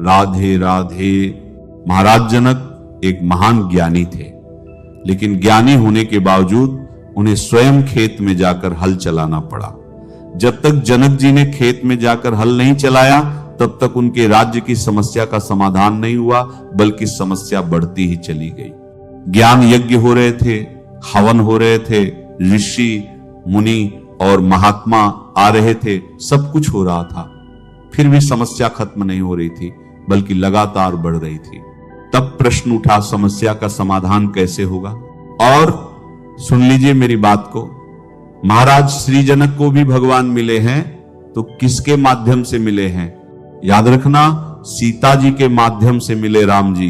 राधे राधे। महाराज जनक एक महान ज्ञानी थे, लेकिन ज्ञानी होने के बावजूद उन्हें स्वयं खेत में जाकर हल चलाना पड़ा। जब तक जनक जी ने खेत में जाकर हल नहीं चलाया तब तक उनके राज्य की समस्या का समाधान नहीं हुआ, बल्कि समस्या बढ़ती ही चली गई। ज्ञान यज्ञ हो रहे थे, हवन हो रहे थे, ऋषि मुनि और महात्मा आ रहे थे, सब कुछ हो रहा था, फिर भी समस्या खत्म नहीं हो रही थी, बल्कि लगातार बढ़ रही थी। तब प्रश्न उठा, समस्या का समाधान कैसे होगा? और सुन लीजिए मेरी बात को, महाराज श्री जनक को भी भगवान मिले हैं तो किसके माध्यम से मिले हैं? याद रखना, सीता जी के माध्यम से मिले राम जी।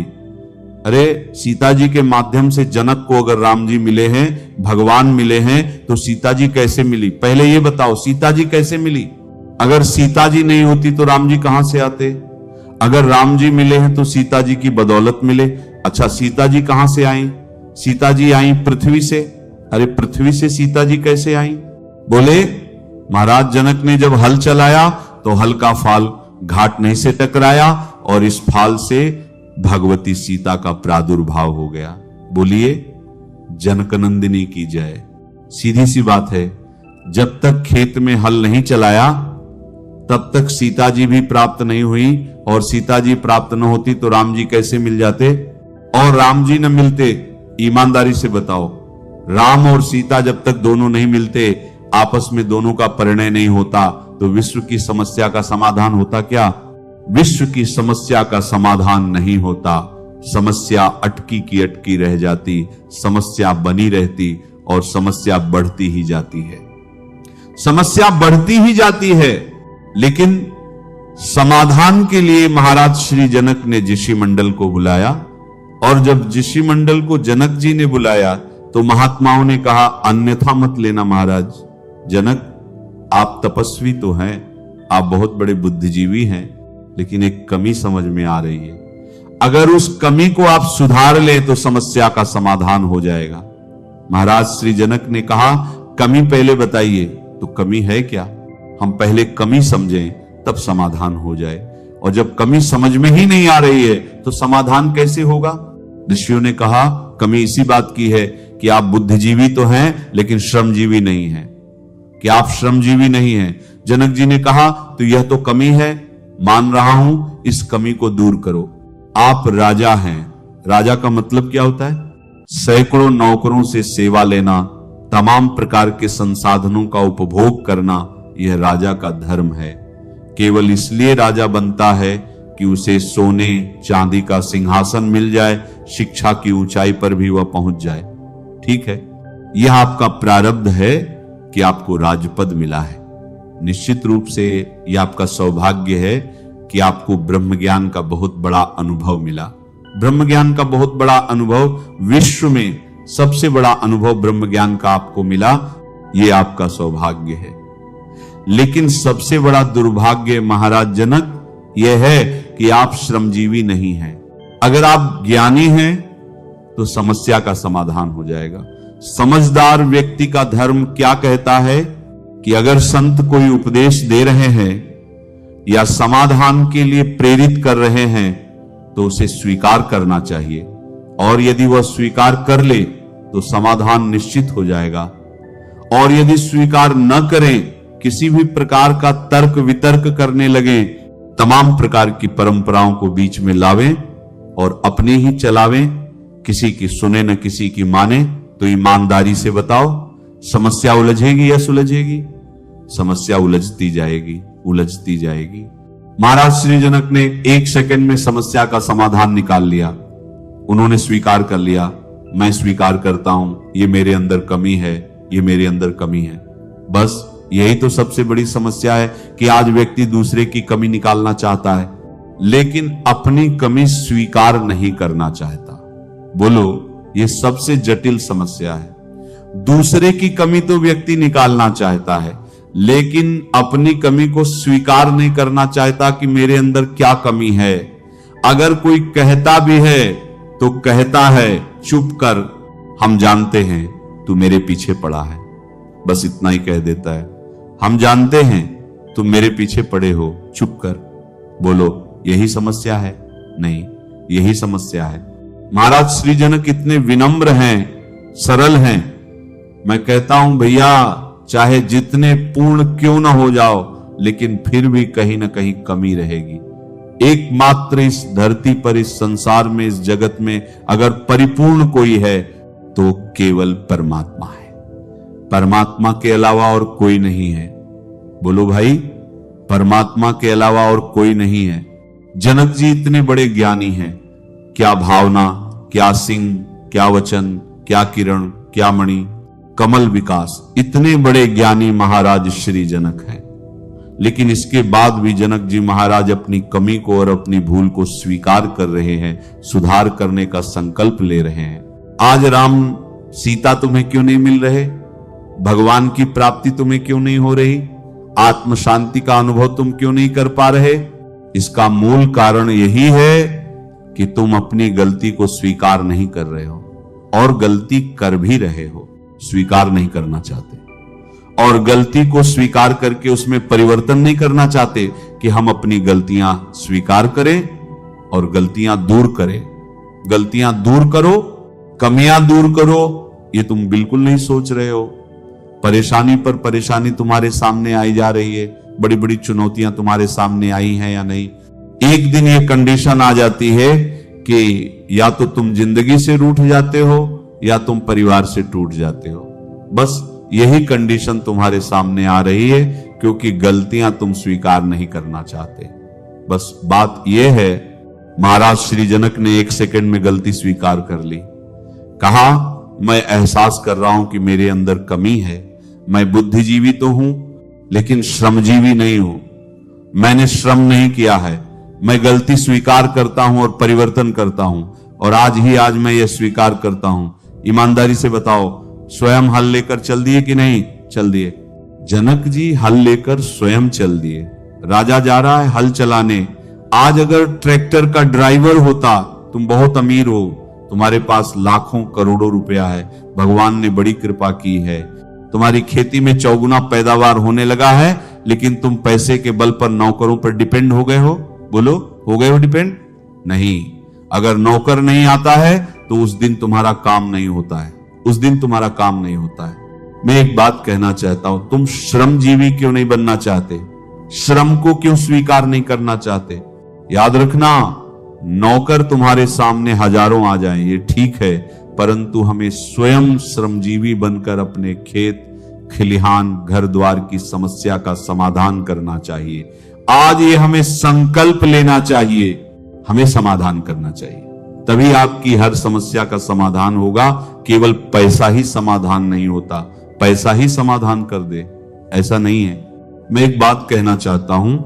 अरे सीता जी के माध्यम से जनक को अगर राम जी मिले हैं, भगवान मिले हैं, तो सीता जी कैसे मिली? पहले ये बताओ, सीता जी कैसे मिली? अगर सीता जी नहीं होती तो राम जी कहां से आते? अगर राम जी मिले हैं तो सीता जी की बदौलत मिले। अच्छा, सीता जी कहां से आई? सीता जी आई पृथ्वी से। अरे पृथ्वी से सीता जी कैसे आई? बोले महाराज जनक ने जब हल चलाया तो हल का फाल घाट नहीं से टकराया और इस फाल से भगवती सीता का प्रादुर्भाव हो गया। बोलिए जनकनंदिनी की जय। सीधी सी बात है, जब तक खेत में हल नहीं चलाया तब तक सीता जी भी प्राप्त नहीं हुई, और सीता जी प्राप्त न होती तो राम जी कैसे मिल जाते? और राम जी न मिलते, ईमानदारी से बताओ, राम और सीता जब तक दोनों नहीं मिलते, आपस में दोनों का परिणय नहीं होता, तो विश्व की समस्या का समाधान होता क्या? विश्व की समस्या का समाधान नहीं होता। समस्या अटकी की अटकी रह जाती, समस्या बनी रहती और समस्या बढ़ती ही जाती है। समस्या बढ़ती ही जाती है, लेकिन समाधान के लिए महाराज श्री जनक ने ऋषि मंडल को बुलाया, और जब ऋषि मंडल को जनक जी ने बुलाया तो महात्माओं ने कहा, अन्यथा मत लेना महाराज जनक, आप तपस्वी तो हैं, आप बहुत बड़े बुद्धिजीवी हैं, लेकिन एक कमी समझ में आ रही है। अगर उस कमी को आप सुधार ले तो समस्या का समाधान हो जाएगा। महाराज श्री जनक ने कहा, कमी पहले बताइए। तो कमी है क्या? हम पहले कमी समझें तब समाधान हो जाए, और जब कमी समझ में ही नहीं आ रही है तो समाधान कैसे होगा? ऋषियों ने कहा, कमी इसी बात की है कि आप बुद्धिजीवी तो हैं लेकिन श्रमजीवी नहीं हैं, कि आप श्रमजीवी नहीं हैं। जनक जी ने कहा, तो यह तो कमी है, मान रहा हूं, इस कमी को दूर करो। आप राजा हैं, राजा का मतलब क्या होता है? सैकड़ों नौकरों से सेवा लेना, तमाम प्रकार के संसाधनों का उपभोग करना, यह राजा का धर्म है। केवल इसलिए राजा बनता है कि उसे सोने चांदी का सिंहासन मिल जाए, शिक्षा की ऊंचाई पर भी वह पहुंच जाए। ठीक है, यह आपका प्रारब्ध है कि आपको राजपद मिला है। निश्चित रूप से यह आपका सौभाग्य है कि आपको ब्रह्म ज्ञान का बहुत बड़ा अनुभव मिला। ब्रह्म ज्ञान का बहुत बड़ा अनुभव, विश्व में सबसे बड़ा अनुभव ब्रह्म ज्ञान का आपको मिला, यह आपका सौभाग्य है। लेकिन सबसे बड़ा दुर्भाग्य महाराज जनक यह है कि आप श्रमजीवी नहीं हैं। अगर आप ज्ञानी हैं तो समस्या का समाधान हो जाएगा। समझदार व्यक्ति का धर्म क्या कहता है कि अगर संत कोई उपदेश दे रहे हैं या समाधान के लिए प्रेरित कर रहे हैं तो उसे स्वीकार करना चाहिए, और यदि वह स्वीकार कर ले तो समाधान निश्चित हो जाएगा। और यदि स्वीकार न करें, किसी भी प्रकार का तर्क वितर्क करने लगे, तमाम प्रकार की परंपराओं को बीच में लावें और अपने ही चलावें, किसी की सुने न किसी की माने, तो ईमानदारी से बताओ, समस्या उलझेगी या सुलझेगी? समस्या उलझती जाएगी, उलझती जाएगी। महाराज श्री जनक ने 1 सेकंड में समस्या का समाधान निकाल लिया। उन्होंने स्वीकार कर लिया, मैं स्वीकार करता हूं, ये मेरे अंदर कमी है, ये मेरे अंदर कमी है। बस यही तो सबसे बड़ी समस्या है कि आज व्यक्ति दूसरे की कमी निकालना चाहता है, लेकिन अपनी कमी स्वीकार नहीं करना चाहता। बोलो, ये सबसे जटिल समस्या है। दूसरे की कमी तो व्यक्ति निकालना चाहता है, लेकिन अपनी कमी को स्वीकार नहीं करना चाहता कि मेरे अंदर क्या कमी है। अगर कोई कहता भी है तो कहता है, चुप कर, हम जानते हैं तू मेरे पीछे पड़ा है। बस इतना ही कह देता है, हम जानते हैं तुम मेरे पीछे पड़े हो, चुप कर। बोलो, यही समस्या है? नहीं, यही समस्या है। महाराज श्री जनक इतने विनम्र हैं, सरल हैं। मैं कहता हूं भैया, चाहे जितने पूर्ण क्यों ना हो जाओ, लेकिन फिर भी कहीं ना कहीं कमी रहेगी। एकमात्र इस धरती पर, इस संसार में, इस जगत में अगर परिपूर्ण कोई है तो केवल परमात्मा है। परमात्मा के अलावा और कोई नहीं है। बोलो भाई, परमात्मा के अलावा और कोई नहीं है। जनक जी इतने बड़े ज्ञानी हैं। क्या भावना, क्या सिंह, क्या वचन, क्या किरण, क्या मणि, कमल विकास, इतने बड़े ज्ञानी महाराज श्री जनक हैं। लेकिन इसके बाद भी जनक जी महाराज अपनी कमी को और अपनी भूल को स्वीकार कर रहे हैं, सुधार करने का संकल्प ले रहे हैं। आज राम सीता तुम्हें क्यों नहीं मिल रहे? भगवान की प्राप्ति तुम्हें क्यों नहीं हो रही? आत्म शांति का अनुभव तुम क्यों नहीं कर पा रहे? इसका मूल कारण यही है कि तुम अपनी गलती को स्वीकार नहीं कर रहे हो, और गलती कर भी रहे हो, स्वीकार नहीं करना चाहते, और गलती को स्वीकार करके उसमें परिवर्तन नहीं करना चाहते कि हम अपनी गलतियां स्वीकार करें और गलतियां दूर करें। गलतियां दूर करो, कमियां दूर करो, ये तुम बिल्कुल नहीं सोच रहे हो। परेशानी पर परेशानी तुम्हारे सामने आई जा रही है, बड़ी बड़ी चुनौतियां तुम्हारे सामने आई हैं या नहीं। एक दिन ये कंडीशन आ जाती है कि या तो तुम जिंदगी से रूठ जाते हो या तुम परिवार से टूट जाते हो। बस यही कंडीशन तुम्हारे सामने आ रही है, क्योंकि गलतियां तुम स्वीकार नहीं करना चाहते। बस बात यह है, महाराज श्री जनक ने 1 सेकंड में गलती स्वीकार कर ली। कहा, मैं एहसास कर रहा हूं कि मेरे अंदर कमी है। मैं बुद्धिजीवी तो हूं, लेकिन श्रमजीवी नहीं हूं। मैंने श्रम नहीं किया है। मैं गलती स्वीकार करता हूं और परिवर्तन करता हूं, और आज मैं यह स्वीकार करता हूं। ईमानदारी से बताओ, स्वयं हल लेकर चल दिए कि नहीं चल दिए? जनक जी हल लेकर स्वयं चल दिए। राजा जा रहा है हल चलाने। आज अगर ट्रैक्टर का ड्राइवर होता, तुम बहुत अमीर हो, तुम्हारे पास लाखों करोड़ों रुपया है, भगवान ने बड़ी कृपा की है, तुम्हारी खेती में 4 गुना पैदावार होने लगा है, लेकिन तुम पैसे के बल पर नौकरों पर डिपेंड हो गए हो। बोलो, हो गए हो डिपेंड? नहीं। अगर नौकर नहीं आता है तो उस दिन तुम्हारा काम नहीं होता है, उस दिन तुम्हारा काम नहीं होता है। मैं एक बात कहना चाहता हूं, तुम श्रमजीवी क्यों नहीं बनना चाहते? श्रम को क्यों स्वीकार नहीं करना चाहते? याद रखना, नौकर तुम्हारे सामने हजारों आ जाएं, ये ठीक है, परंतु हमें स्वयं श्रमजीवी बनकर अपने खेत खलिहान घर द्वार की समस्या का समाधान करना चाहिए। आज ये हमें संकल्प लेना चाहिए, हमें समाधान करना चाहिए, तभी आपकी हर समस्या का समाधान होगा। केवल पैसा ही समाधान नहीं होता, पैसा ही समाधान कर दे, ऐसा नहीं है। मैं एक बात कहना चाहता हूं,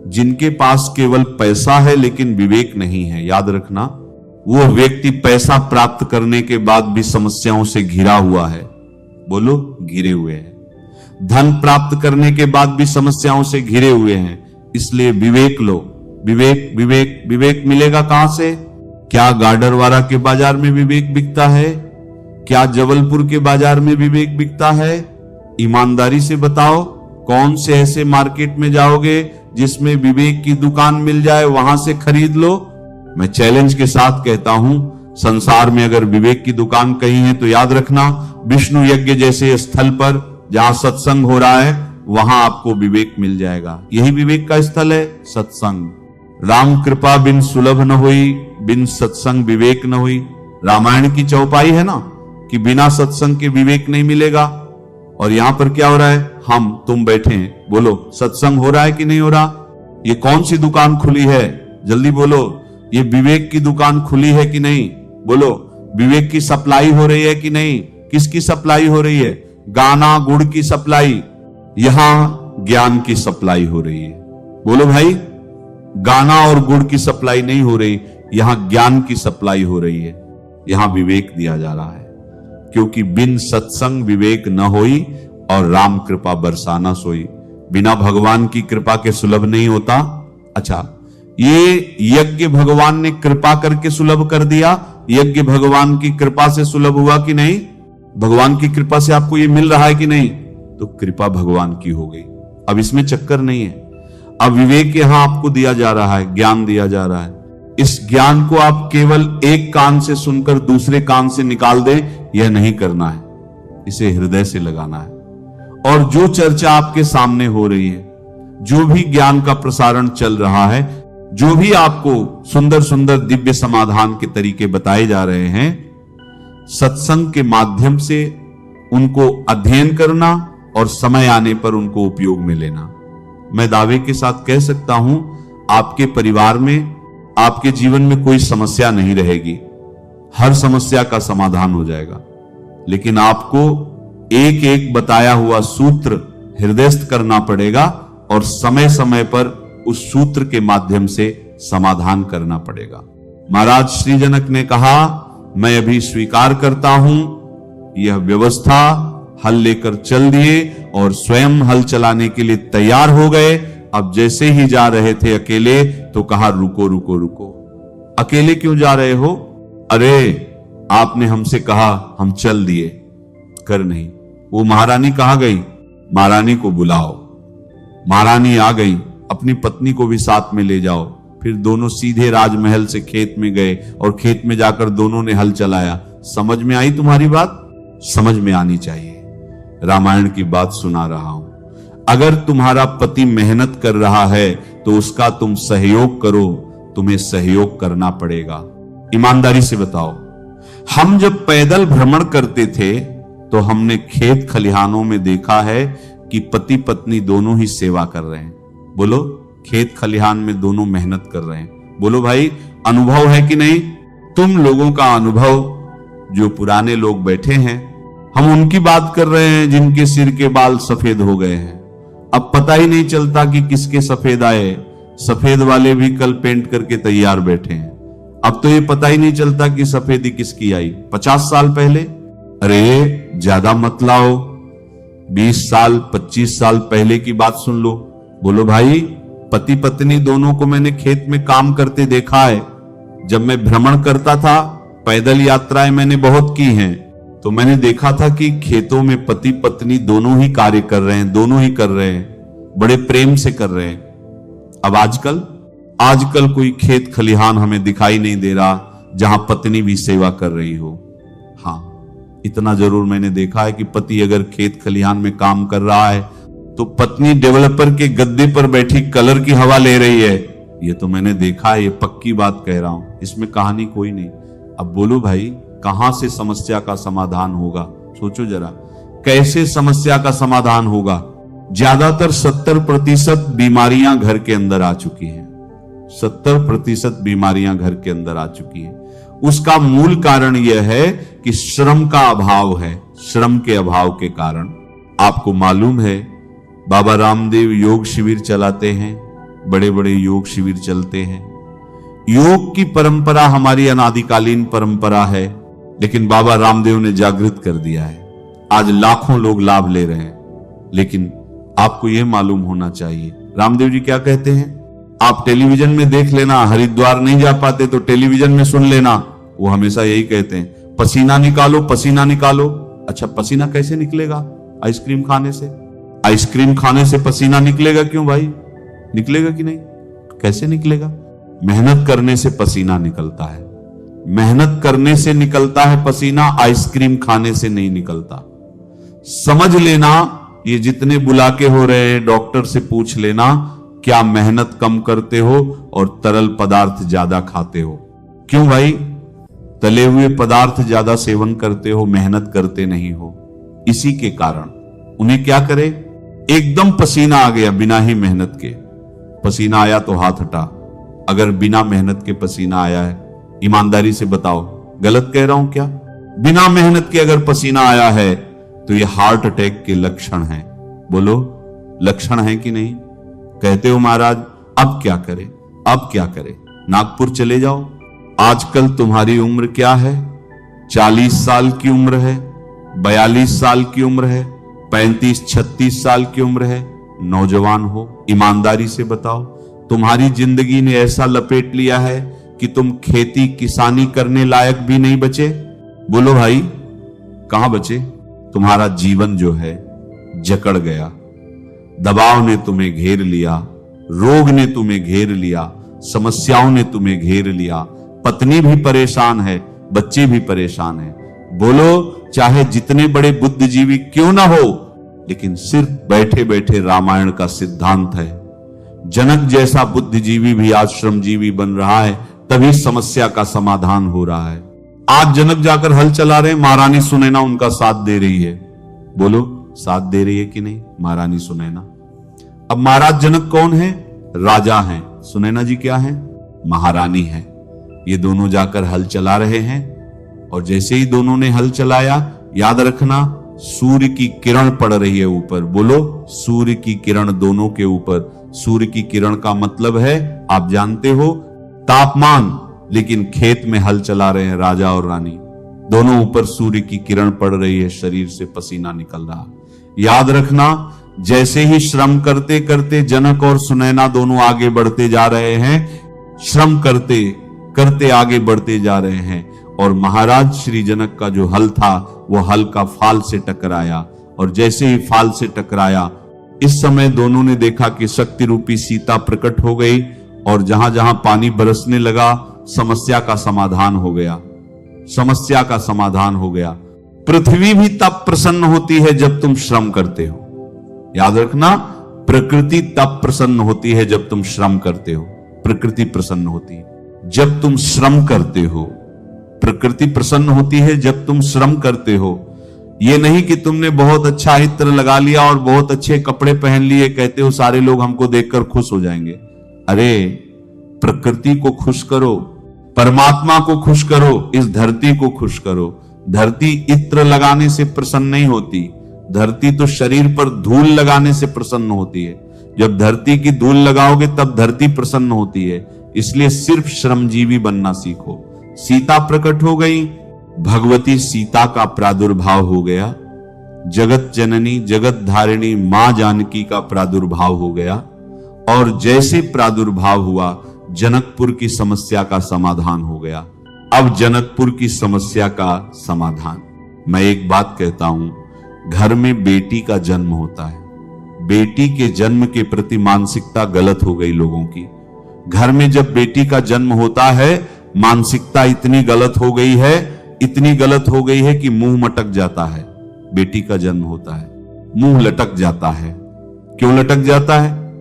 जिनके पास केवल पैसा है लेकिन विवेक नहीं है, याद रखना, वो व्यक्ति पैसा प्राप्त करने के बाद भी समस्याओं से घिरा हुआ है। बोलो, घिरे हुए हैं। धन प्राप्त करने के बाद भी समस्याओं से घिरे हुए हैं। इसलिए विवेक लो। विवेक विवेक विवेक मिलेगा कहां से? क्या गाडरवारा के बाजार में विवेक बिकता है? क्या जबलपुर के बाजार में विवेक बिकता है? ईमानदारी से बताओ, कौन से ऐसे मार्केट में जाओगे जिसमें विवेक की दुकान मिल जाए, वहां से खरीद लो। मैं चैलेंज के साथ कहता हूं, संसार में अगर विवेक की दुकान कहीं है तो याद रखना, विष्णु यज्ञ जैसे स्थल पर जहां सत्संग हो रहा है, वहां आपको विवेक मिल जाएगा। यही विवेक का स्थल है, सत्संग। राम कृपा बिन सुलभ न हुई, बिन सत्संग विवेक न हुई। रामायण की चौपाई है ना कि बिना सत्संग के विवेक नहीं मिलेगा। और यहां पर क्या हो रहा है? हम तुम बैठे हैं, बोलो सत्संग हो रहा है कि नहीं हो रहा? ये कौन सी दुकान खुली है? जल्दी बोलो, ये विवेक की दुकान खुली है कि नहीं? बोलो, विवेक की सप्लाई हो रही है कि नहीं? किसकी सप्लाई हो रही है? गाना गुड़ की सप्लाई, यहां ज्ञान की सप्लाई हो रही है। बोलो भाई, गाना और गुड़ की सप्लाई नहीं हो रही, यहां ज्ञान की सप्लाई हो रही है। यहां विवेक दिया जा रहा है, क्योंकि बिन सत्संग विवेक न होई और राम कृपा बरसाना सोई। बिना भगवान की कृपा के सुलभ नहीं होता। अच्छा, ये यज्ञ भगवान ने कृपा करके सुलभ कर दिया, यज्ञ भगवान की कृपा से सुलभ हुआ कि नहीं? भगवान की कृपा से आपको ये मिल रहा है कि नहीं? तो कृपा भगवान की हो गई। अब इसमें चक्कर नहीं है। अब विवेक यहां आपको दिया जा रहा है, ज्ञान दिया जा रहा है। इस ज्ञान को आप केवल एक कान से सुनकर दूसरे कान से निकाल दें, यह नहीं करना है, इसे हृदय से लगाना है। और जो चर्चा आपके सामने हो रही है, जो भी ज्ञान का प्रसारण चल रहा है, जो भी आपको सुंदर सुंदर दिव्य समाधान के तरीके बताए जा रहे हैं, सत्संग के माध्यम से उनको अध्ययन करना और समय आने पर उनको उपयोग में लेना। मैं दावे के साथ कह सकता हूं, आपके परिवार में, आपके जीवन में कोई समस्या नहीं रहेगी, हर समस्या का समाधान हो जाएगा। लेकिन आपको एक एक बताया हुआ सूत्र हृदयस्थ करना पड़ेगा और समय समय पर उस सूत्र के माध्यम से समाधान करना पड़ेगा। महाराज श्री जनक ने कहा, मैं अभी स्वीकार करता हूं, यह व्यवस्था हल लेकर चल दिए और स्वयं हल चलाने के लिए तैयार हो गए। अब जैसे ही जा रहे थे अकेले, तो कहा रुको रुको रुको, अकेले क्यों जा रहे हो? अरे आपने हमसे कहा, हम चल दिए, कर नहीं। वो महारानी कहां गई? महारानी को बुलाओ। महारानी आ गई, अपनी पत्नी को भी साथ में ले जाओ। फिर दोनों सीधे राजमहल से खेत में गए और खेत में जाकर दोनों ने हल चलाया। समझ में आई तुम्हारी बात? समझ में आनी चाहिए। रामायण की बात सुना रहा हूं। अगर तुम्हारा पति मेहनत कर रहा है तो उसका तुम सहयोग करो, तुम्हें सहयोग करना पड़ेगा। ईमानदारी से बताओ, हम जब पैदल भ्रमण करते थे तो हमने खेत खलिहानों में देखा है कि पति पत्नी दोनों ही सेवा कर रहे हैं। बोलो, खेत खलिहान में दोनों मेहनत कर रहे हैं। बोलो भाई, अनुभव है कि नहीं? तुम लोगों का अनुभव, जो पुराने लोग बैठे हैं, हम उनकी बात कर रहे हैं जिनके सिर के बाल सफेद हो गए हैं। अब पता ही नहीं चलता कि किसके सफेद आए। सफेद वाले भी कल पेंट करके तैयार बैठे हैं। अब तो ये पता ही नहीं चलता कि सफेदी किसकी आई। 50 साल पहले, अरे ज्यादा मत लाओ, 20 साल 25 साल पहले की बात सुन लो। बोलो भाई, पति पत्नी दोनों को मैंने खेत में काम करते देखा है। जब मैं भ्रमण करता था, पैदल यात्राएं मैंने बहुत की हैं, तो मैंने देखा था कि खेतों में पति पत्नी दोनों ही कार्य कर रहे हैं, दोनों ही कर रहे हैं, बड़े प्रेम से कर रहे हैं। अब आजकल कोई खेत खलिहान हमें दिखाई नहीं दे रहा जहां पत्नी भी सेवा कर रही हो। हाँ, इतना जरूर मैंने देखा है कि पति अगर खेत खलिहान में काम कर रहा है तो पत्नी डेवलपर के गद्दे पर बैठी कलर की हवा ले रही है। ये तो मैंने देखा है, ये पक्की बात कह रहा हूं, इसमें कहानी कोई नहीं। अब बोलो भाई, कहां से समस्या का समाधान होगा? सोचो जरा, कैसे समस्या का समाधान होगा? ज्यादातर 70% बीमारियां घर के अंदर आ चुकी हैं। 70% बीमारियां घर के अंदर आ चुकी हैं। उसका मूल कारण यह है कि श्रम का अभाव है। श्रम के अभाव के कारण, आपको मालूम है, बाबा रामदेव योग शिविर चलाते हैं, बड़े बड़े योग शिविर चलते हैं। योग की परंपरा हमारी अनादिकालीन परंपरा है, लेकिन बाबा रामदेव ने जागृत कर दिया है। आज लाखों लोग लाभ ले रहे हैं। लेकिन आपको यह मालूम होना चाहिए, रामदेव जी क्या कहते हैं? आप टेलीविजन में देख लेना, हरिद्वार नहीं जा पाते तो टेलीविजन में सुन लेना। वो हमेशा यही कहते हैं, पसीना निकालो, पसीना निकालो। अच्छा, पसीना कैसे निकलेगा? आइसक्रीम खाने से। आइसक्रीम खाने से पसीना निकलेगा क्यों भाई? निकलेगा कि नहीं? कैसे निकलेगा? मेहनत करने से पसीना निकलता है। मेहनत करने से निकलता है पसीना, आइसक्रीम खाने से नहीं निकलता। समझ लेना, ये जितने बुलाके हो रहे हैं, डॉक्टर से पूछ लेना, क्या मेहनत कम करते हो और तरल पदार्थ ज्यादा खाते हो? क्यों भाई? तले हुए पदार्थ ज्यादा सेवन करते हो, मेहनत करते नहीं हो। इसी के कारण उन्हें क्या करे, एकदम पसीना आ गया बिना ही मेहनत के। पसीना आया तो हाथ हटा। अगर बिना मेहनत के पसीना आया है, ईमानदारी से बताओ, गलत कह रहा हूं क्या? बिना मेहनत के अगर पसीना आया है तो ये हार्ट अटैक के लक्षण हैं। बोलो, लक्षण है कि नहीं? कहते हो महाराज, अब क्या करें? अब क्या करें? नागपुर चले जाओ। आजकल तुम्हारी उम्र क्या है? 40 साल की उम्र है, 42 साल की उम्र है, 35-36 साल की उम्र है, नौजवान हो। ईमानदारी से बताओ, तुम्हारी जिंदगी ने ऐसा लपेट लिया है कि तुम खेती किसानी करने लायक भी नहीं बचे। बोलो भाई, कहां बचे? तुम्हारा जीवन जो है जकड़ गया, दबाव ने तुम्हें घेर लिया, रोग ने तुम्हें घेर लिया, समस्याओं ने तुम्हें घेर लिया, पत्नी भी परेशान है, बच्चे भी परेशान है। बोलो चाहे जितने बड़े बुद्धिजीवी क्यों ना हो, लेकिन सिर्फ बैठे बैठे रामायण का सिद्धांत है। जनक जैसा बुद्धिजीवी भी आज श्रमजीवी बन रहा है, तभी समस्या का समाधान हो रहा है। आज जनक जाकर हल चला रहे, महारानी सुनैना उनका साथ दे रही है। बोलो साथ दे रही है कि नहीं महारानी सुनैना? अब महाराज जनक कौन है? राजा हैं। सुनैना जी क्या है? महारानी है। ये दोनों जाकर हल चला रहे हैं, और जैसे ही दोनों ने हल चलाया, याद रखना सूर्य की किरण पड़ रही है ऊपर। बोलो सूर्य की किरण दोनों के ऊपर। सूर्य की किरण का मतलब है, आप जानते हो, तापमान, लेकिन खेत में हल चला रहे हैं राजा और रानी। दोनों ऊपर सूर्य की किरण पड़ रही है, शरीर से पसीना निकल रहा। याद रखना, जैसे ही श्रम करते करते जनक और सुनैना दोनों आगे बढ़ते जा रहे हैं, श्रम करते करते आगे बढ़ते जा रहे हैं, और महाराज श्री जनक का जो हल था वो हल का फाल से टकराया। और जैसे ही फाल से टकराया, इस समय दोनों ने देखा कि शक्ति रूपी सीता प्रकट हो गई, और जहां जहां पानी बरसने लगा, समस्या का समाधान हो गया। समस्या का समाधान हो गया। पृथ्वी भी तब प्रसन्न होती है जब तुम श्रम करते हो। याद रखना, प्रकृति तब प्रसन्न होती है जब तुम श्रम करते हो। प्रकृति प्रसन्न होती है जब तुम श्रम करते हो। प्रकृति प्रसन्न होती है जब तुम श्रम करते हो। ये नहीं कि तुमने बहुत अच्छा इत्र लगा लिया और बहुत अच्छे कपड़े पहन लिए, कहते हो सारे लोग हमको देखकर खुश हो जाएंगे। अरे प्रकृति को खुश करो, परमात्मा को खुश करो, इस धरती को खुश करो। धरती इत्र लगाने से प्रसन्न नहीं होती। धरती तो शरीर पर धूल लगाने से प्रसन्न होती है। जब धरती की धूल लगाओगे तब धरती प्रसन्न होती है। इसलिए सिर्फ श्रमजीवी बनना सीखो। सीता प्रकट हो गई, भगवती सीता का प्रादुर्भाव हो गया। जगत जननी जगत धारिणी मां जानकी का प्रादुर्भाव हो गया, और जैसे प्रादुर्भाव हुआ, जनकपुर की समस्या का समाधान हो गया। अब जनकपुर की समस्या का समाधान, मैं एक बात कहता हूं, घर में बेटी का जन्म होता है। बेटी के जन्म के प्रति मानसिकता गलत हो गई लोगों की। घर में जब बेटी का जन्म होता है, मानसिकता इतनी गलत हो गई है, इतनी गलत हो गई है कि मुंह मटक जाता है। बेटी का जन्म होता है, मुंह लटक जाता है। क्यों लटक जाता है?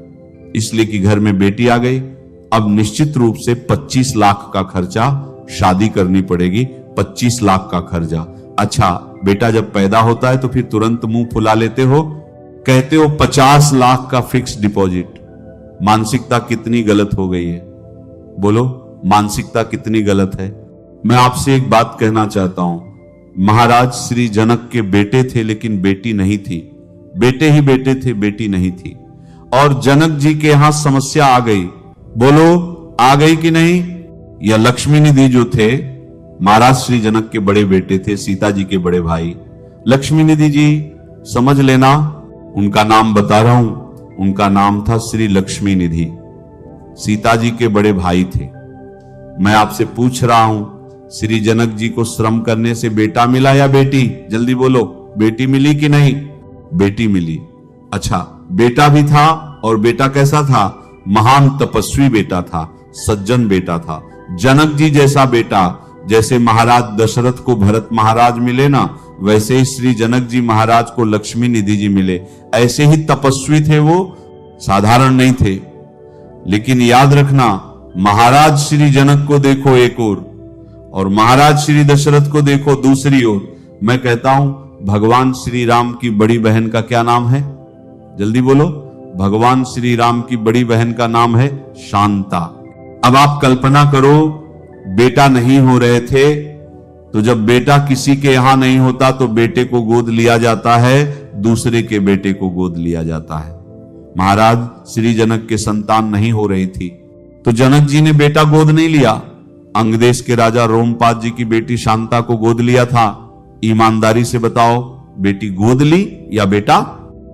इसलिए कि घर में बेटी आ गई। अब निश्चित रूप से 25 लाख का खर्चा, शादी करनी पड़ेगी, 25 लाख का खर्चा। अच्छा, बेटा जब पैदा होता है तो फिर तुरंत मुंह फुला लेते हो, कहते हो 50 लाख का फिक्स डिपॉजिट। मानसिकता कितनी गलत हो गई है? बोलो मानसिकता कितनी गलत है? मैं आपसे एक बात कहना चाहता हूं, महाराज श्री जनक के बेटे थे लेकिन बेटी नहीं थी। बेटे ही बेटे थे, बेटी नहीं थी। और जनक जी के यहां समस्या आ गई। बोलो आ गई कि नहीं? या लक्ष्मी निधि जो थे, महाराज श्री जनक के बड़े बेटे थे, सीता जी के बड़े भाई। लक्ष्मी निधि जी समझ लेना, उनका नाम बता रहा हूं, उनका नाम था श्री लक्ष्मी निधि। सीता जी के बड़े भाई थे। मैं आपसे पूछ रहा हूं, श्री जनक जी को श्रम करने से बेटा मिला या बेटी? जल्दी बोलो, बेटी मिली कि नहीं? बेटी मिली। अच्छा, बेटा भी था, और बेटा कैसा था? महान तपस्वी बेटा था, सज्जन बेटा था। जनक जी जैसा बेटा, जैसे महाराज दशरथ को भरत महाराज मिले ना, वैसे ही श्री जनक जी महाराज को लक्ष्मी निधि जी मिले। ऐसे ही तपस्वी थे वो, साधारण नहीं थे। लेकिन याद रखना, महाराज श्री जनक को देखो एक और महाराज श्री दशरथ को देखो दूसरी ओर। मैं कहता हूं, भगवान श्री राम की बड़ी बहन का क्या नाम है? जल्दी बोलो। भगवान श्री राम की बड़ी बहन का नाम है शांता। अब आप कल्पना करो, बेटा नहीं हो रहे थे, तो जब बेटा किसी के यहां नहीं होता तो बेटे को गोद लिया जाता है, दूसरे के बेटे को गोद लिया जाता है। महाराज श्री जनक के संतान नहीं हो रही थी, तो जनक जी ने बेटा गोद नहीं लिया। अंगदेश के राजा रोमपाद जी की बेटी शांता को गोद लिया था। ईमानदारी से बताओ, बेटी गोद ली या बेटा?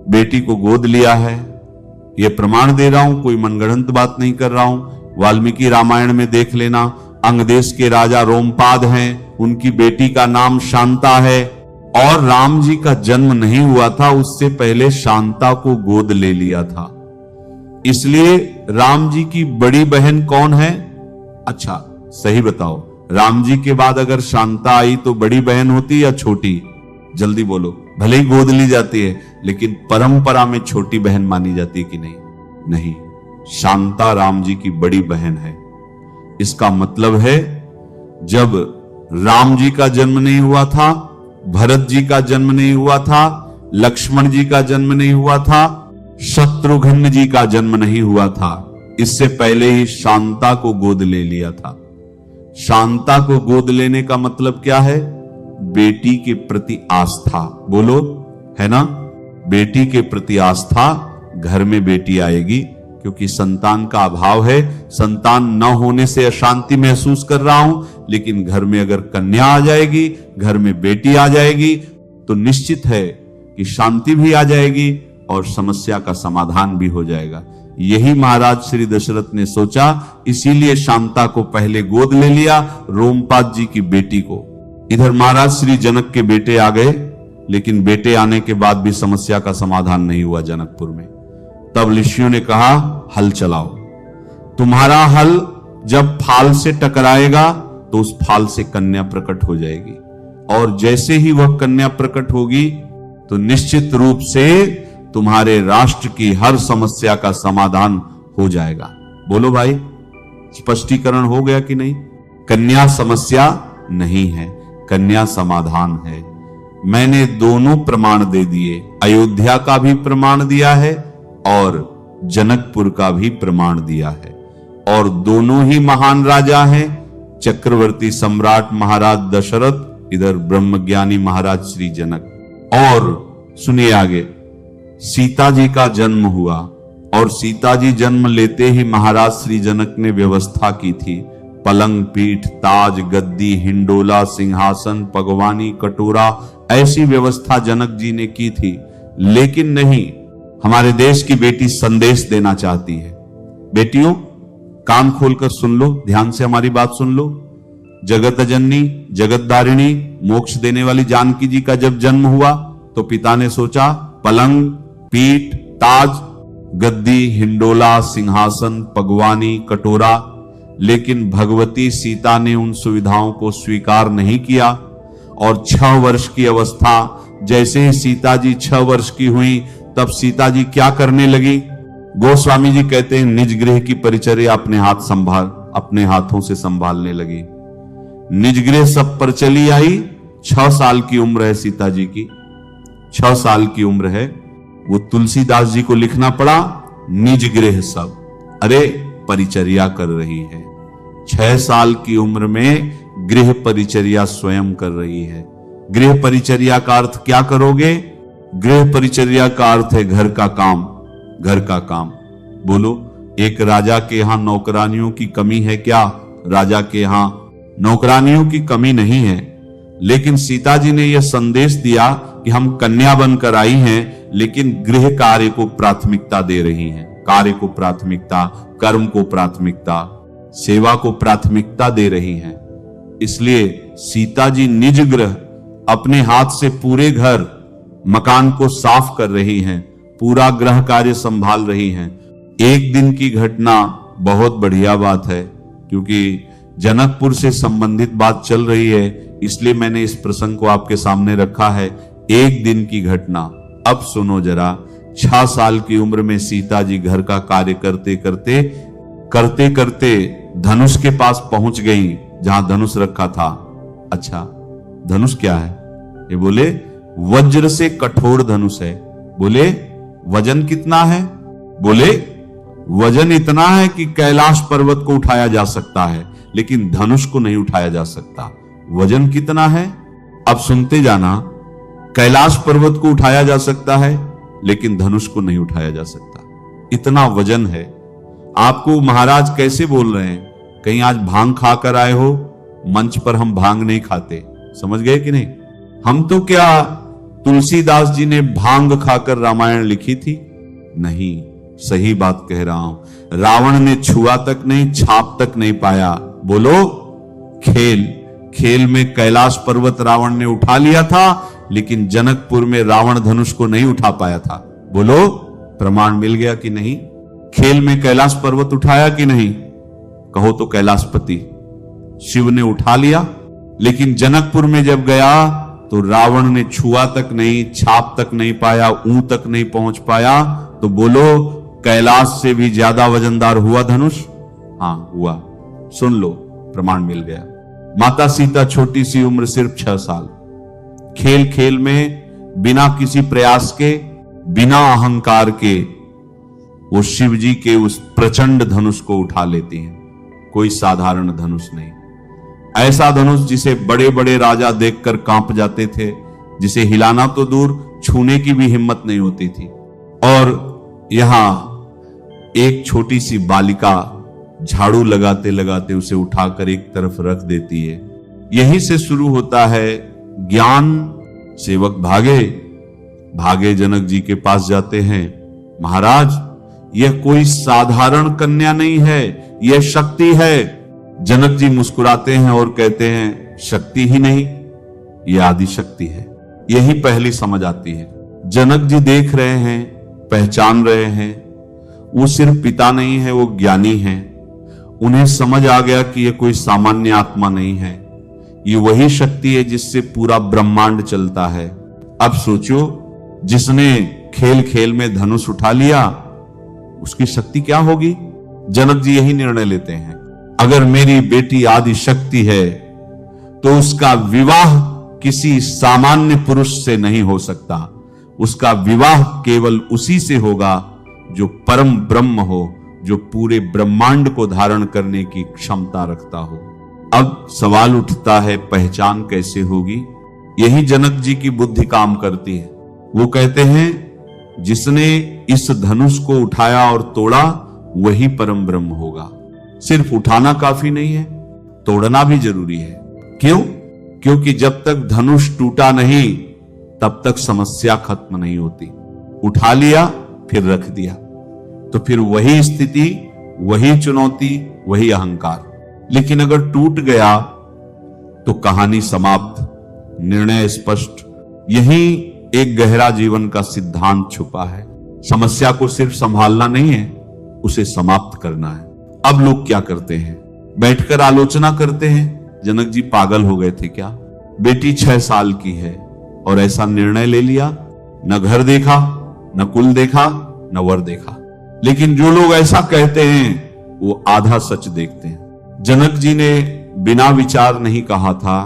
बेटी को गोद लिया है। यह प्रमाण दे रहा हूं, कोई मनगढ़ंत बात नहीं कर रहा हूं। वाल्मीकि रामायण में देख लेना, अंगदेश के राजा रोमपाद हैं, उनकी बेटी का नाम शांता है, और राम जी का जन्म नहीं हुआ था उससे पहले शांता को गोद ले लिया था। इसलिए राम जी की बड़ी बहन कौन है? अच्छा सही बताओ, राम जी के बाद अगर शांता आई तो बड़ी बहन होती या छोटी? जल्दी बोलो। भले ही गोद ली जाती है, लेकिन परंपरा में छोटी बहन मानी जाती है कि नहीं? नहीं, शांता राम जी की बड़ी बहन है। इसका मतलब है जब राम जी का जन्म नहीं हुआ था, भरत जी का जन्म नहीं हुआ था, लक्ष्मण जी का जन्म नहीं हुआ था, शत्रुघ्न जी का जन्म नहीं हुआ था, इससे पहले ही शांता को गोद ले लिया था। शांता को गोद लेने का मतलब क्या है? बेटी के प्रति आस्था। बोलो, है ना? बेटी के प्रति आस्था। घर में बेटी आएगी क्योंकि संतान का अभाव है, संतान न होने से अशांति महसूस कर रहा हूं, लेकिन घर में अगर कन्या आ जाएगी, घर में बेटी आ जाएगी, तो निश्चित है कि शांति भी आ जाएगी और समस्या का समाधान भी हो जाएगा। यही महाराज श्री दशरथ ने सोचा, इसीलिए शांता को पहले गोद ले लिया, रोमपाद जी की बेटी को। इधर महाराज श्री जनक के बेटे आ गए, लेकिन बेटे आने के बाद भी समस्या का समाधान नहीं हुआ जनकपुर में। तब ऋषियों ने कहा, हल चलाओ। तुम्हारा हल जब फाल से टकराएगा तो उस फाल से कन्या प्रकट हो जाएगी, और जैसे ही वह कन्या प्रकट होगी तो निश्चित रूप से तुम्हारे राष्ट्र की हर समस्या का समाधान हो जाएगा। बोलो भाई, स्पष्टीकरण हो गया कि नहीं? कन्या समस्या नहीं है, कन्या समाधान है। मैंने दोनों प्रमाण दे दिए, अयोध्या का भी प्रमाण दिया है और जनकपुर का भी प्रमाण दिया है, और दोनों ही महान राजा हैं। चक्रवर्ती सम्राट महाराज दशरथ, इधर ब्रह्मज्ञानी महाराज श्री जनक। और सुनिए आगे, सीता जी का जन्म हुआ, और सीता जी जन्म लेते ही महाराज श्री जनक ने व्यवस्था की थी। पलंग, पीठ, ताज, गद्दी, हिंडोला, सिंहासन, पगवानी, कटोरा, ऐसी व्यवस्था जनक जी ने की थी। लेकिन नहीं, हमारे देश की बेटी संदेश देना चाहती है। बेटियों, कान खोलकर सुन लो, ध्यान से हमारी बात सुन लो। जगत जननी, जगतधारिणी, मोक्ष देने वाली जानकी जी का जब जन्म हुआ तो पिता ने सोचा, पलंग, पीठ, ताज, गद्दी, हिंडोला, सिंहासन, पगवानी, कटोरा। लेकिन भगवती सीता ने उन सुविधाओं को स्वीकार नहीं किया, और 6 वर्ष की अवस्था, जैसे ही सीता जी 6 वर्ष की हुई, तब सीता जी क्या करने लगी? गोस्वामी जी कहते हैं, निज गृह की परिचर्या अपने हाथों से संभालने लगी। निज गृह सब पर चली आई। 6 साल की उम्र है सीता जी की, 6 साल की उम्र है। वो तुलसीदास जी को लिखना पड़ा, निज गृह सब, अरे परिचर्या कर रही है। 6 साल की उम्र में गृह परिचर्या स्वयं कर रही है। गृह परिचर्या का अर्थ क्या करोगे? गृह परिचर्या का अर्थ है घर का काम, घर का काम। बोलो, एक राजा के यहां नौकरानियों की कमी है क्या? राजा के यहां नौकरानियों की कमी नहीं है, लेकिन सीता जी ने यह संदेश दिया कि हम कन्या बनकर आई हैं, लेकिन गृह कार्य को प्राथमिकता दे रही हैं। कार्य को प्राथमिकता, कर्म को प्राथमिकता, सेवा को प्राथमिकता दे रही हैं। इसलिए सीता जी निज गृह, अपने हाथ से पूरे घर, मकान को साफ कर रही हैं, पूरा गृह कार्य संभाल रही हैं। एक दिन की घटना बहुत बढ़िया बात है, क्योंकि जनकपुर से संबंधित बात चल रही है, इसलिए मैंने इस प्रसंग को आपके सामने रखा है। एक दिन की घटना। अब सुनो जरा, 6 साल की उम्र में सीता जी घर का कार्य करते करते धनुष के पास पहुंच गई, जहां धनुष रखा था। अच्छा, धनुष क्या है? ये बोले वज्र से कठोर धनुष है। बोले वजन कितना है? बोले वजन इतना है कि कैलाश पर्वत को उठाया जा सकता है, लेकिन धनुष को नहीं उठाया जा सकता। वजन कितना है? अब सुनते जाना, कैलाश पर्वत को उठाया जा सकता है, लेकिन धनुष को नहीं उठाया जा सकता। इतना वजन है। आपको महाराज कैसे बोल रहे हैं? कहीं आज भांग खाकर आए हो? मंच पर हम भांग नहीं खाते, समझ गए कि नहीं? हम तो क्या तुलसीदास जी ने भांग खाकर रामायण लिखी थी? नहीं, सही बात कह रहा हूं। रावण ने छुआ तक नहीं, छाप तक नहीं पाया। बोलो, खेल में कैलाश पर्वत रावण ने उठा लिया था, लेकिन जनकपुर में रावण धनुष को नहीं उठा पाया था। बोलो, प्रमाण मिल गया कि नहीं? खेल में कैलाश पर्वत उठाया कि नहीं? कहो तो कैलाशपति शिव ने उठा लिया, लेकिन जनकपुर में जब गया तो रावण ने छुआ तक नहीं, छाप तक नहीं पाया, ऊं तक नहीं पहुंच पाया। तो बोलो, कैलाश से भी ज्यादा वजनदार हुआ धनुष? हां हुआ। सुन लो, प्रमाण मिल गया। माता सीता छोटी सी उम्र, सिर्फ 6 साल, खेल खेल में बिना किसी प्रयास के, बिना अहंकार के वो शिव जी के उस प्रचंड धनुष को उठा लेती हैं। कोई साधारण धनुष नहीं, ऐसा धनुष जिसे बड़े बड़े राजा देखकर कांप जाते थे, जिसे हिलाना तो दूर, छूने की भी हिम्मत नहीं होती थी। और यहां एक छोटी सी बालिका झाड़ू लगाते लगाते उसे उठाकर एक तरफ रख देती है। यहीं से शुरू होता है ज्ञान। सेवक भागे भागे जनक जी के पास जाते हैं। महाराज, यह कोई साधारण कन्या नहीं है, यह शक्ति है। जनक जी मुस्कुराते हैं और कहते हैं, शक्ति ही नहीं, यह आदि शक्ति है। यही पहली समझ आती है। जनक जी देख रहे हैं, पहचान रहे हैं, वो सिर्फ पिता नहीं है, वो ज्ञानी है। उन्हें समझ आ गया कि यह कोई सामान्य आत्मा नहीं है, ये वही शक्ति है जिससे पूरा ब्रह्मांड चलता है। अब सोचो, जिसने खेल खेल में धनुष उठा लिया, उसकी शक्ति क्या होगी? जनक जी यही निर्णय लेते हैं, अगर मेरी बेटी आदि शक्ति है तो उसका विवाह किसी सामान्य पुरुष से नहीं हो सकता। उसका विवाह केवल उसी से होगा जो परम ब्रह्म हो, जो पूरे ब्रह्मांड को धारण करने की क्षमता रखता हो। अब सवाल उठता है, पहचान कैसे होगी? यही जनक जी की बुद्धि काम करती है। वो कहते हैं, जिसने इस धनुष को उठाया और तोड़ा वही परम ब्रह्म होगा। सिर्फ उठाना काफी नहीं है, तोड़ना भी जरूरी है। क्यों? क्योंकि जब तक धनुष टूटा नहीं तब तक समस्या खत्म नहीं होती। उठा लिया फिर रख दिया तो फिर वही स्थिति, वही चुनौती, वही अहंकार। लेकिन अगर टूट गया तो कहानी समाप्त, निर्णय स्पष्ट। यही एक गहरा जीवन का सिद्धांत छुपा है। समस्या को सिर्फ संभालना नहीं है, उसे समाप्त करना है। अब लोग क्या करते हैं? बैठकर आलोचना करते हैं, जनक जी पागल हो गए थे क्या? बेटी 6 साल की है और ऐसा निर्णय ले लिया, न घर देखा, न कुल देखा, न वर देखा। लेकिन जो लोग ऐसा कहते हैं वो आधा सच देखते हैं। जनक जी ने बिना विचार नहीं कहा था,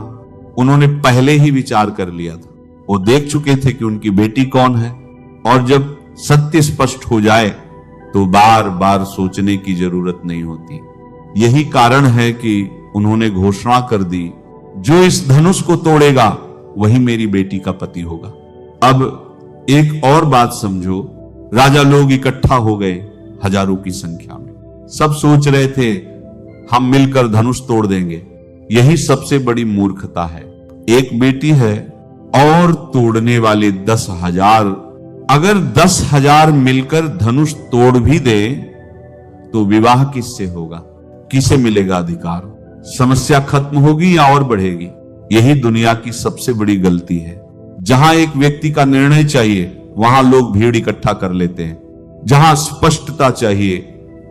उन्होंने पहले ही विचार कर लिया था। वो देख चुके थे कि उनकी बेटी कौन है, और जब सत्य स्पष्ट हो जाए तो बार बार सोचने की जरूरत नहीं होती। यही कारण है कि उन्होंने घोषणा कर दी, जो इस धनुष को तोड़ेगा वही मेरी बेटी का पति होगा। अब एक और बात समझो, राजा लोग इकट्ठा हो गए हजारों की संख्या में। सब सोच रहे थे हम मिलकर धनुष तोड़ देंगे। यही सबसे बड़ी मूर्खता है। एक बेटी है और तोड़ने वाले 10,000। अगर 10,000 मिलकर धनुष तोड़ भी दे तो विवाह किससे होगा? किसे मिलेगा अधिकार? समस्या खत्म होगी या और बढ़ेगी? यही दुनिया की सबसे बड़ी गलती है। जहां एक व्यक्ति का निर्णय चाहिए वहां लोग भीड़ इकट्ठा कर लेते हैं, जहां स्पष्टता चाहिए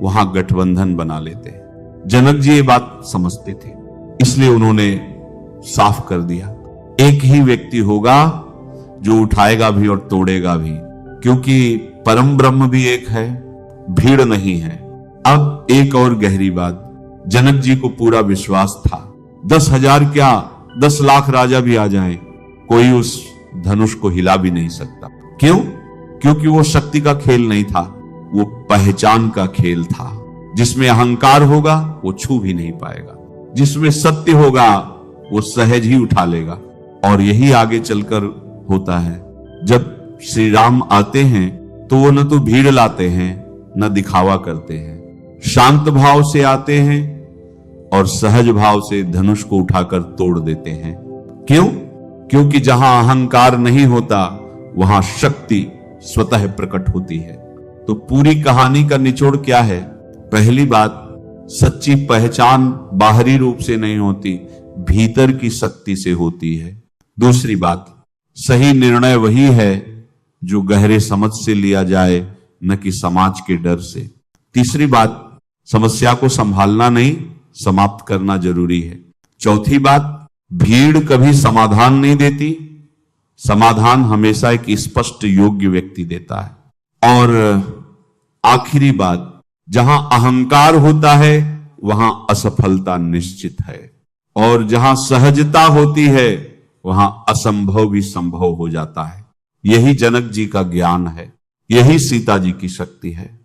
वहां गठबंधन बना लेते हैं। जनक जी ये बात समझते थे, इसलिए उन्होंने साफ कर दिया, एक ही व्यक्ति होगा जो उठाएगा भी और तोड़ेगा भी, क्योंकि परम ब्रह्म भी एक है, भीड़ नहीं है। अब एक और गहरी बात, जनक जी को पूरा विश्वास था 10,000 क्या 10 लाख राजा भी आ जाएं, कोई उस धनुष को हिला भी नहीं सकता। क्यों? क्योंकि वो शक्ति का खेल नहीं था, वो पहचान का खेल था। जिसमें अहंकार होगा वो छू भी नहीं पाएगा, जिसमें सत्य होगा वो सहज ही उठा लेगा। और यही आगे चलकर होता है। जब श्री राम आते हैं तो वो न तो भीड़ लाते हैं न दिखावा करते हैं, शांत भाव से आते हैं और सहज भाव से धनुष को उठाकर तोड़ देते हैं। क्यों? क्योंकि जहां अहंकार नहीं होता वहां शक्ति स्वतः प्रकट होती है। तो पूरी कहानी का निचोड़ क्या है? पहली बात, सच्ची पहचान बाहरी रूप से नहीं होती, भीतर की शक्ति से होती है। दूसरी बात, सही निर्णय वही है जो गहरे समझ से लिया जाए, न कि समाज के डर से। तीसरी बात, समस्या को संभालना नहीं, समाप्त करना जरूरी है। चौथी बात, भीड़ कभी समाधान नहीं देती, समाधान हमेशा एक स्पष्ट योग्य व्यक्ति देता है। और आखिरी बात, जहां अहंकार होता है वहां असफलता निश्चित है, और जहां सहजता होती है वहां असंभव भी संभव हो जाता है। यही जनक जी का ज्ञान है, यही सीता जी की शक्ति है।